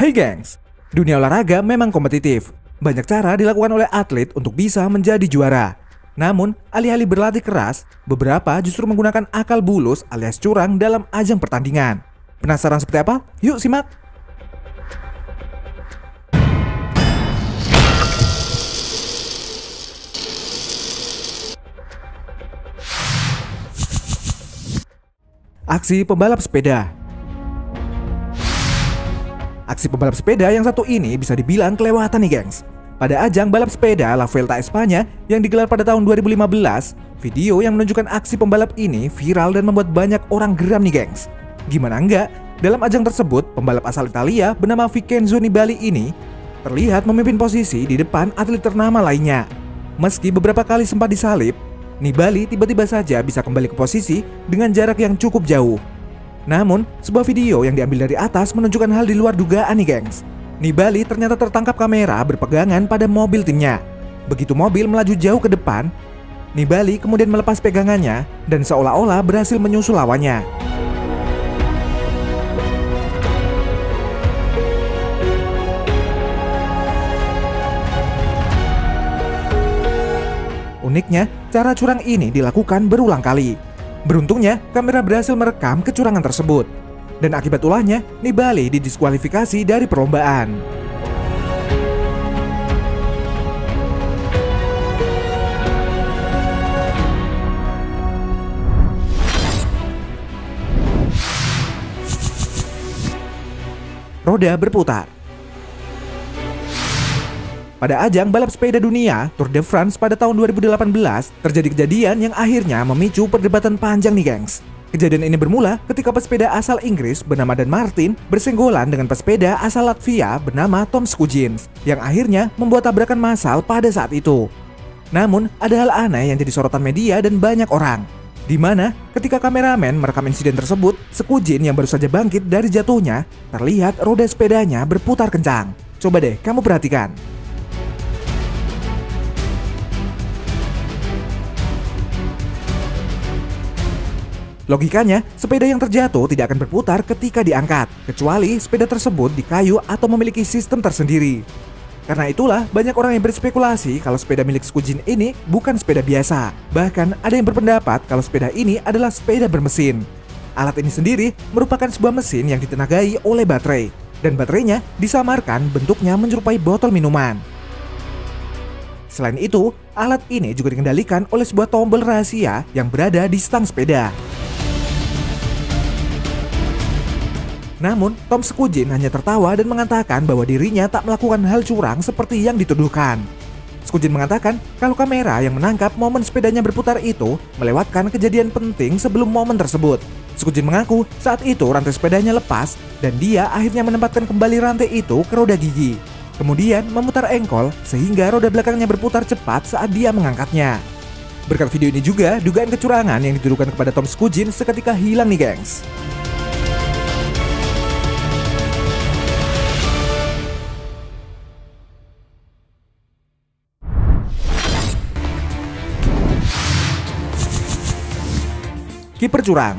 Hai gengs, dunia olahraga memang kompetitif. Banyak cara dilakukan oleh atlet untuk bisa menjadi juara. Namun, alih-alih berlatih keras, beberapa justru menggunakan akal bulus alias curang dalam ajang pertandingan. Penasaran seperti apa? Yuk simak! Aksi pembalap sepeda. Aksi pembalap sepeda yang satu ini bisa dibilang kelewatan nih gengs. Pada ajang balap sepeda La Vuelta Espanya yang digelar pada tahun 2015, video yang menunjukkan aksi pembalap ini viral dan membuat banyak orang geram nih gengs. Gimana enggak, dalam ajang tersebut pembalap asal Italia bernama Vincenzo Nibali ini terlihat memimpin posisi di depan atlet ternama lainnya. Meski beberapa kali sempat disalip, Nibali tiba-tiba saja bisa kembali ke posisi dengan jarak yang cukup jauh. Namun, sebuah video yang diambil dari atas menunjukkan hal di luar dugaan nih gengs. Nibali ternyata tertangkap kamera berpegangan pada mobil timnya. Begitu mobil melaju jauh ke depan, Nibali kemudian melepas pegangannya dan seolah-olah berhasil menyusul lawannya. Uniknya, cara curang ini dilakukan berulang kali. Beruntungnya, kamera berhasil merekam kecurangan tersebut. Dan akibat ulahnya, Nibali didiskualifikasi dari perlombaan. Roda berputar. Pada ajang balap sepeda dunia Tour de France pada tahun 2018, terjadi kejadian yang akhirnya memicu perdebatan panjang nih gengs. Kejadian ini bermula ketika pesepeda asal Inggris bernama Dan Martin bersenggolan dengan pesepeda asal Latvia bernama Tom Skujins, yang akhirnya membuat tabrakan massal pada saat itu. Namun, ada hal aneh yang jadi sorotan media dan banyak orang, di mana ketika kameramen merekam insiden tersebut, Skujins yang baru saja bangkit dari jatuhnya, terlihat roda sepedanya berputar kencang. Coba deh kamu perhatikan. Logikanya, sepeda yang terjatuh tidak akan berputar ketika diangkat, kecuali sepeda tersebut di kayu atau memiliki sistem tersendiri. Karena itulah, banyak orang yang berspekulasi kalau sepeda milik Skujins ini bukan sepeda biasa. Bahkan, ada yang berpendapat kalau sepeda ini adalah sepeda bermesin. Alat ini sendiri merupakan sebuah mesin yang ditenagai oleh baterai, dan baterainya disamarkan bentuknya menyerupai botol minuman. Selain itu, alat ini juga dikendalikan oleh sebuah tombol rahasia yang berada di stang sepeda. Namun, Tom Skujins hanya tertawa dan mengatakan bahwa dirinya tak melakukan hal curang seperti yang dituduhkan. Skujins mengatakan kalau kamera yang menangkap momen sepedanya berputar itu melewatkan kejadian penting sebelum momen tersebut. Skujins mengaku saat itu rantai sepedanya lepas dan dia akhirnya menempatkan kembali rantai itu ke roda gigi. Kemudian memutar engkol sehingga roda belakangnya berputar cepat saat dia mengangkatnya. Berkat video ini juga, dugaan kecurangan yang dituduhkan kepada Tom Skujins seketika hilang nih gengs. Kiper curang.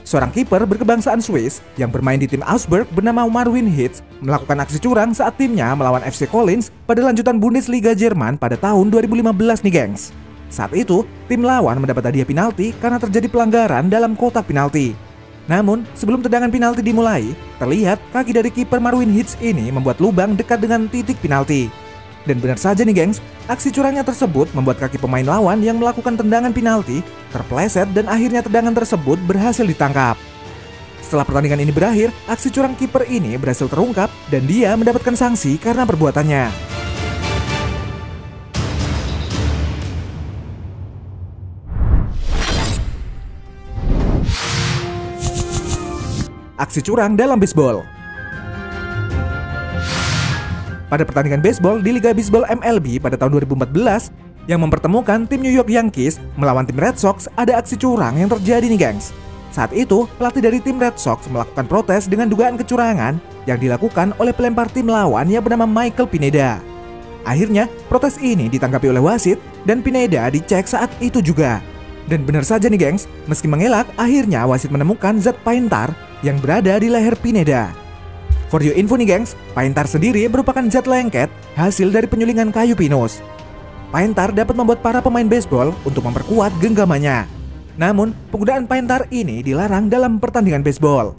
Seorang kiper berkebangsaan Swiss yang bermain di tim Augsburg bernama Marwin Hitz melakukan aksi curang saat timnya melawan FC Collins pada lanjutan Bundesliga Jerman pada tahun 2015 nih gengs. Saat itu, tim lawan mendapat hadiah penalti karena terjadi pelanggaran dalam kotak penalti. Namun, sebelum tendangan penalti dimulai, terlihat kaki dari kiper Marwin Hitz ini membuat lubang dekat dengan titik penalti. Dan benar saja nih gengs, aksi curangnya tersebut membuat kaki pemain lawan yang melakukan tendangan penalti terpleset dan akhirnya tendangan tersebut berhasil ditangkap. Setelah pertandingan ini berakhir, aksi curang kiper ini berhasil terungkap dan dia mendapatkan sanksi karena perbuatannya. Aksi curang dalam baseball. Pada pertandingan baseball di Liga Baseball MLB pada tahun 2014 yang mempertemukan tim New York Yankees melawan tim Red Sox, ada aksi curang yang terjadi nih gengs. Saat itu, pelatih dari tim Red Sox melakukan protes dengan dugaan kecurangan yang dilakukan oleh pelempar tim lawan yang bernama Michael Pineda. Akhirnya, protes ini ditanggapi oleh wasit dan Pineda dicek saat itu juga. Dan benar saja nih gengs, meski mengelak, akhirnya wasit menemukan zat paintar yang berada di leher Pineda. For your info nih gengs, paintar sendiri merupakan zat lengket hasil dari penyulingan kayu pinus. Paintar dapat membuat para pemain baseball untuk memperkuat genggamannya. Namun, penggunaan paintar ini dilarang dalam pertandingan baseball.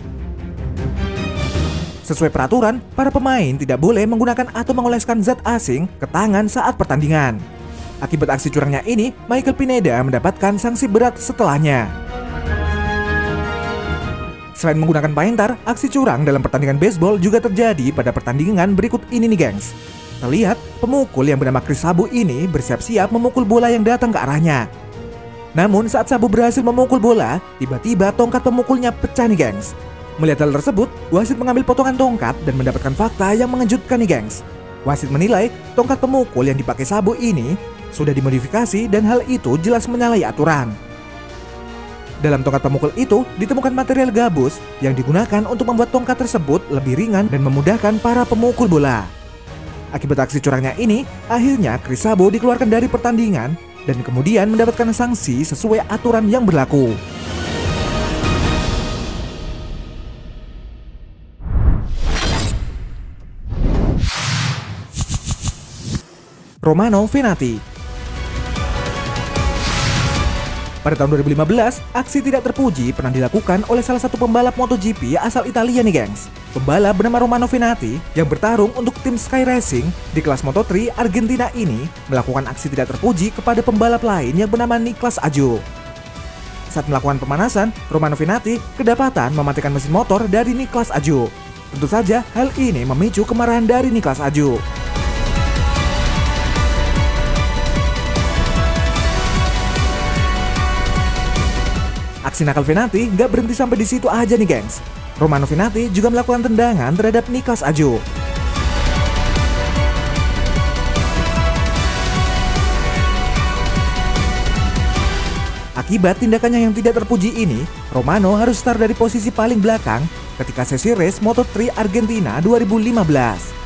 Sesuai peraturan, para pemain tidak boleh menggunakan atau mengoleskan zat asing ke tangan saat pertandingan. Akibat aksi curangnya ini, Michael Pineda mendapatkan sanksi berat setelahnya. Selain menggunakan paintar, aksi curang dalam pertandingan baseball juga terjadi pada pertandingan berikut ini nih gengs. Terlihat, pemukul yang bernama Chris Sabo ini bersiap-siap memukul bola yang datang ke arahnya. Namun saat Sabo berhasil memukul bola, tiba-tiba tongkat pemukulnya pecah nih gengs. Melihat hal tersebut, wasit mengambil potongan tongkat dan mendapatkan fakta yang mengejutkan nih gengs. Wasit menilai tongkat pemukul yang dipakai Sabo ini sudah dimodifikasi dan hal itu jelas menyalahi aturan. Dalam tongkat pemukul itu ditemukan material gabus yang digunakan untuk membuat tongkat tersebut lebih ringan dan memudahkan para pemukul bola. Akibat aksi curangnya ini, akhirnya Chris Sabo dikeluarkan dari pertandingan dan kemudian mendapatkan sanksi sesuai aturan yang berlaku. Romano Fenati. Pada tahun 2015, aksi tidak terpuji pernah dilakukan oleh salah satu pembalap MotoGP asal Italia nih gengs. Pembalap bernama Romano Fenati yang bertarung untuk tim Sky Racing di kelas Moto3 Argentina ini melakukan aksi tidak terpuji kepada pembalap lain yang bernama Nicolas Ajo. Saat melakukan pemanasan, Romano Fenati kedapatan mematikan mesin motor dari Nicolas Ajo. Tentu saja hal ini memicu kemarahan dari Nicolas Ajo. Aksi nakal Fenati gak berhenti sampai di situ aja nih gengs. Romano Fenati juga melakukan tendangan terhadap Nicolas Ajo. Akibat tindakannya yang tidak terpuji ini, Romano harus start dari posisi paling belakang ketika sesi race Moto3 Argentina 2015.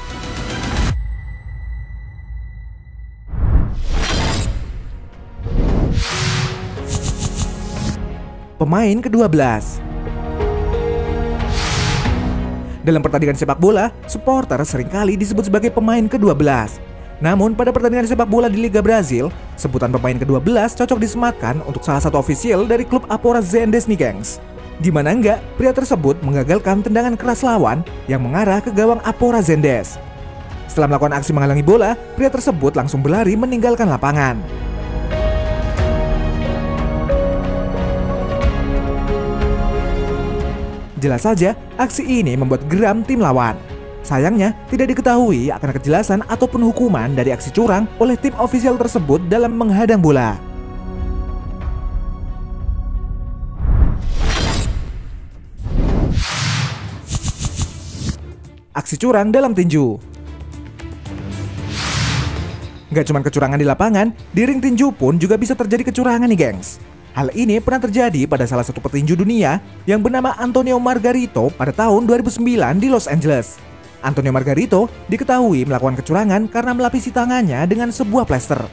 Pemain ke-12. Dalam pertandingan sepak bola, supporter seringkali disebut sebagai pemain ke-12. Namun pada pertandingan sepak bola di Liga Brazil, sebutan pemain ke-12 cocok disematkan untuk salah satu ofisial dari klub Aporra Zendes nih gengs. Dimana enggak, pria tersebut mengagalkan tendangan keras lawan yang mengarah ke gawang Aporra Zendes. Setelah melakukan aksi menghalangi bola, pria tersebut langsung berlari meninggalkan lapangan. Jelas saja, aksi ini membuat geram tim lawan. Sayangnya, tidak diketahui akan kejelasan ataupun hukuman dari aksi curang oleh tim ofisial tersebut dalam menghadang bola. Aksi curang dalam tinju. Gak cuma kecurangan di lapangan, di ring tinju pun juga bisa terjadi kecurangan nih gengs. Hal ini pernah terjadi pada salah satu petinju dunia yang bernama Antonio Margarito pada tahun 2009 di Los Angeles. Antonio Margarito diketahui melakukan kecurangan karena melapisi tangannya dengan sebuah plester.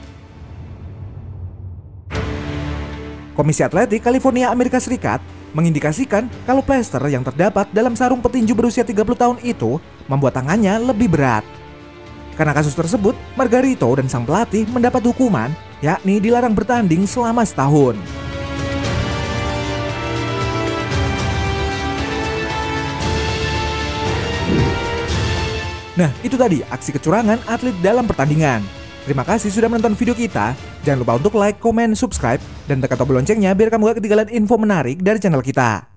Komisi Atletik California Amerika Serikat mengindikasikan kalau plester yang terdapat dalam sarung petinju berusia 30 tahun itu membuat tangannya lebih berat. Karena kasus tersebut, Margarito dan sang pelatih mendapat hukuman, yakni dilarang bertanding selama setahun. Nah, itu tadi aksi kecurangan atlet dalam pertandingan. Terima kasih sudah menonton video kita. Jangan lupa untuk like, komen, subscribe, dan tekan tombol loncengnya biar kamu gak ketinggalan info menarik dari channel kita.